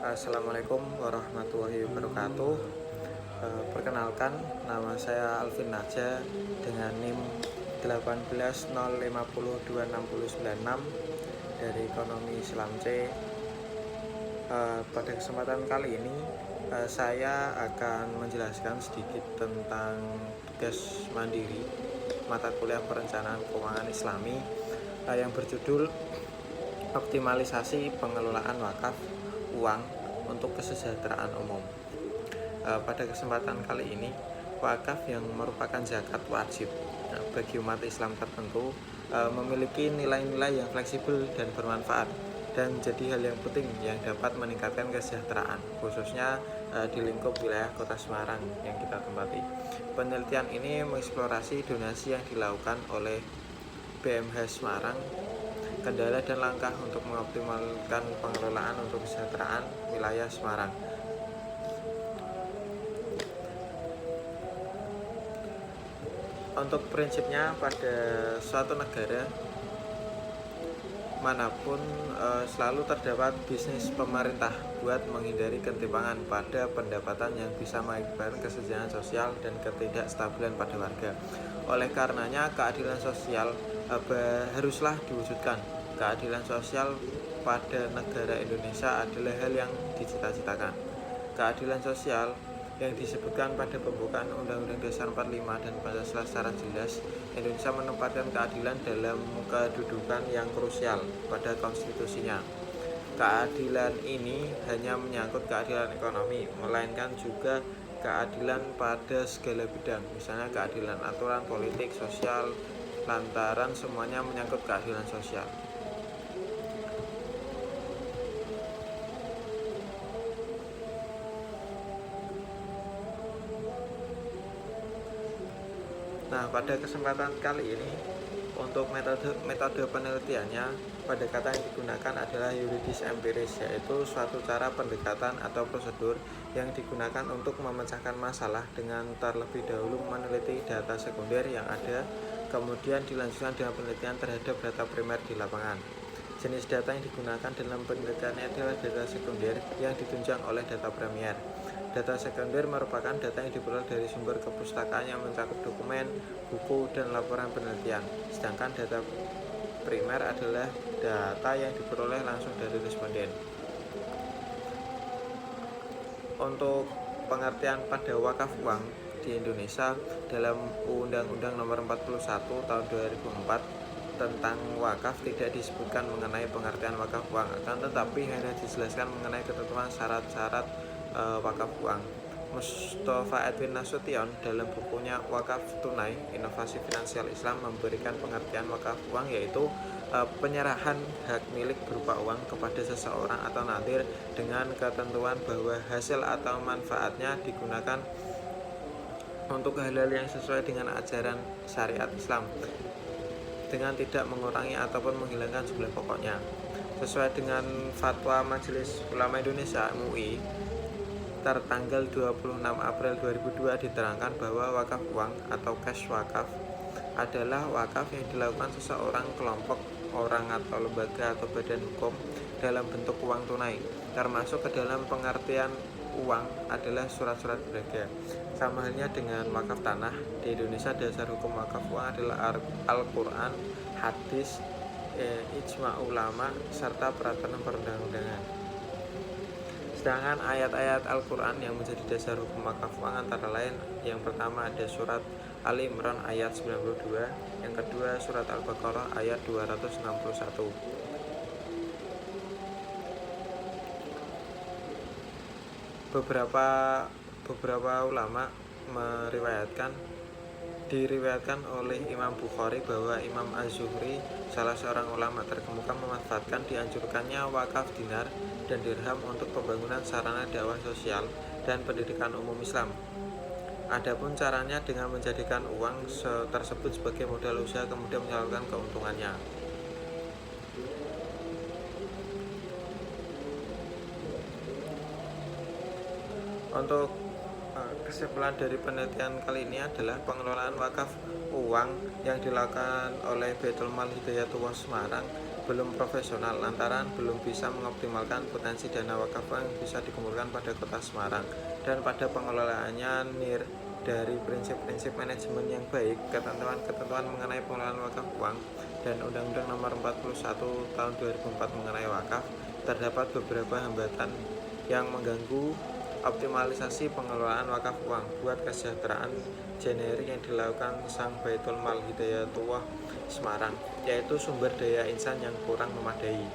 Assalamualaikum warahmatullahi wabarakatuh. Perkenalkan, nama saya Alvin Naja dengan NIM 180502696 dari Ekonomi Islam C. Pada kesempatan kali ini saya akan menjelaskan sedikit tentang tugas mandiri mata kuliah perencanaan keuangan Islami yang berjudul Optimalisasi Pengelolaan Wakaf Uang untuk Kesejahteraan Umum. Pada kesempatan kali ini, wakaf yang merupakan zakat wajib bagi umat Islam tertentu memiliki nilai-nilai yang fleksibel dan bermanfaat, dan menjadi hal yang penting yang dapat meningkatkan kesejahteraan, khususnya di lingkup wilayah Kota Semarang yang kita tempati. Penelitian ini mengeksplorasi donasi yang dilakukan oleh BMH Semarang, kendala dan langkah untuk mengoptimalkan pengelolaan untuk kesejahteraan wilayah Semarang. Untuk prinsipnya, pada suatu negara manapun selalu terdapat bisnis pemerintah buat menghindari ketimpangan pada pendapatan yang bisa mengakibatkan kesenjangan sosial dan ketidakstabilan pada warga. Oleh karenanya, keadilan sosial haruslah diwujudkan. Keadilan sosial pada negara Indonesia adalah hal yang dicita-citakan. Keadilan sosial yang disebutkan pada pembukaan Undang-Undang Dasar 45 dan Pancasila secara jelas, Indonesia menempatkan keadilan dalam kedudukan yang krusial pada konstitusinya. Keadilan ini hanya menyangkut keadilan ekonomi, melainkan juga keadilan pada segala bidang, misalnya keadilan aturan, politik, sosial, lantaran semuanya menyangkut keadilan sosial. Nah, pada kesempatan kali ini, untuk metode penelitiannya, pendekatan yang digunakan adalah yuridis empiris, yaitu suatu cara pendekatan atau prosedur yang digunakan untuk memecahkan masalah dengan terlebih dahulu meneliti data sekunder yang ada, kemudian dilanjutkan dengan penelitian terhadap data primer di lapangan. Jenis data yang digunakan dalam penelitiannya adalah data sekunder yang ditunjang oleh data primer. Data sekunder merupakan data yang diperoleh dari sumber kepustakaan yang mencakup dokumen, buku, dan laporan penelitian. Sedangkan data primer adalah data yang diperoleh langsung dari responden. Untuk pengertian pada wakaf uang di Indonesia, dalam Undang-Undang Nomor 41 Tahun 2004 tentang wakaf tidak disebutkan mengenai pengertian wakaf uang, akan tetapi hanya dijelaskan mengenai ketentuan syarat-syarat wakaf uang. Mustafa Edwin Nasution dalam bukunya Wakaf Tunai, Inovasi Finansial Islam memberikan pengertian wakaf uang, yaitu penyerahan hak milik berupa uang kepada seseorang atau nadir dengan ketentuan bahwa hasil atau manfaatnya digunakan untuk hal-hal yang sesuai dengan ajaran syariat Islam, dengan tidak mengurangi ataupun menghilangkan jumlah pokoknya. Sesuai dengan Fatwa Majelis Ulama Indonesia (MUI) tertanggal 26 April 2002 diterangkan bahwa wakaf uang atau cash wakaf adalah wakaf yang dilakukan seseorang, kelompok orang atau lembaga atau badan hukum dalam bentuk uang tunai, termasuk ke dalam pengertian uang adalah surat-surat berharga. Sama halnya dengan wakaf tanah, di Indonesia dasar hukum wakaf uang adalah Al-Quran, hadis, ijma ulama, serta peraturan perundang-undangan. Sedangkan ayat-ayat Al-Quran yang menjadi dasar hukum wakaf uang antara lain, yang pertama ada surat Ali Imran ayat 92, yang kedua surat Al-Baqarah ayat 261. Beberapa ulama diriwayatkan oleh Imam Bukhari bahwa Imam Az-Zuhri, salah seorang ulama terkemuka, memanfaatkan dianjurkannya wakaf dinar dan dirham untuk pembangunan sarana dakwah sosial dan pendidikan umum Islam. Adapun caranya dengan menjadikan uang tersebut sebagai modal usaha kemudian menyalurkan keuntungannya. Untuk kesimpulan dari penelitian kali ini adalah pengelolaan wakaf uang yang dilakukan oleh Baitul Mal Hidayatullah Semarang belum profesional lantaran belum bisa mengoptimalkan potensi dana wakaf yang bisa dikumpulkan pada Kota Semarang, dan pada pengelolaannya dari prinsip-prinsip manajemen yang baik, ketentuan-ketentuan mengenai pengelolaan wakaf uang, dan Undang-Undang Nomor 41 Tahun 2004 mengenai wakaf, terdapat beberapa hambatan yang mengganggu optimalisasi pengelolaan wakaf uang buat kesejahteraan generik yang dilakukan Sang Baitul Mal Hidayatullah Semarang, yaitu sumber daya insan yang kurang memadai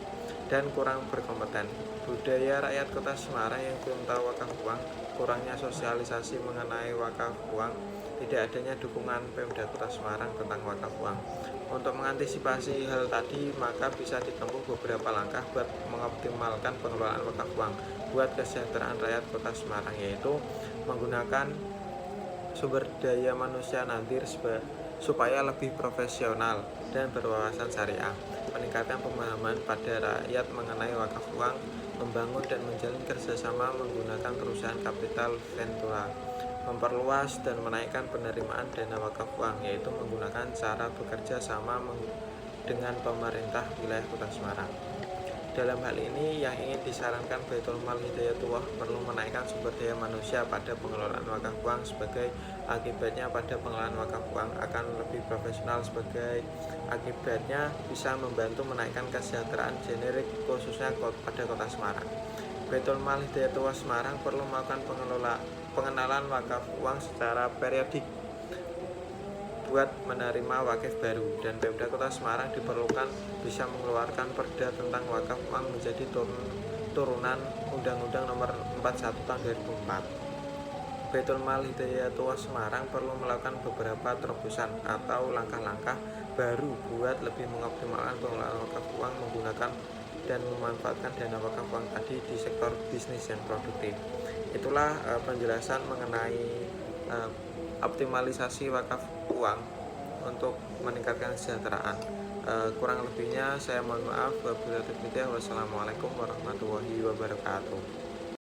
dan kurang berkompeten, budaya rakyat Kota Semarang yang belum tahu wakaf uang, kurangnya sosialisasi mengenai wakaf uang, tidak adanya dukungan Pemda Kota Semarang tentang wakaf uang. Untuk mengantisipasi hal tadi, maka bisa ditempuh beberapa langkah buat mengoptimalkan pengelolaan wakaf uang buat kesejahteraan rakyat Kota Semarang, yaitu menggunakan sumber daya manusia nantir supaya lebih profesional dan berwawasan syariah, meningkatkan pemahaman pada rakyat mengenai wakaf uang, membangun dan menjalin kerjasama menggunakan perusahaan kapital ventura, memperluas dan menaikkan penerimaan dana wakaf uang, yaitu menggunakan cara bekerja sama dengan pemerintah wilayah Kota Semarang. Dalam hal ini, yang ingin disarankan Baitul Mal Hidayatullah perlu menaikkan sumber daya manusia pada pengelolaan wakaf uang, sebagai akibatnya pada pengelolaan wakaf uang akan lebih profesional, sebagai akibatnya bisa membantu menaikkan kesejahteraan generik khususnya pada Kota Semarang. Baitul Mal Hidayatullah Semarang perlu melakukan pengenalan wakaf uang secara periodik buat menerima wakif baru, dan Pemda Kota Semarang diperlukan bisa mengeluarkan perda tentang wakaf uang menjadi turunan Undang-Undang Nomor 41 Tahun 2004. Baitul Mal Hidayatullah Semarang perlu melakukan beberapa terobosan atau langkah-langkah baru buat lebih mengoptimalkan pengelolaan wakaf uang menggunakan dan memanfaatkan dana wakaf uang tadi di sektor bisnis yang produktif. Itulah penjelasan mengenai optimalisasi wakaf uang untuk meningkatkan kesejahteraan. Kurang lebihnya saya mohon maaf. Wassalamualaikum warahmatullahi wabarakatuh.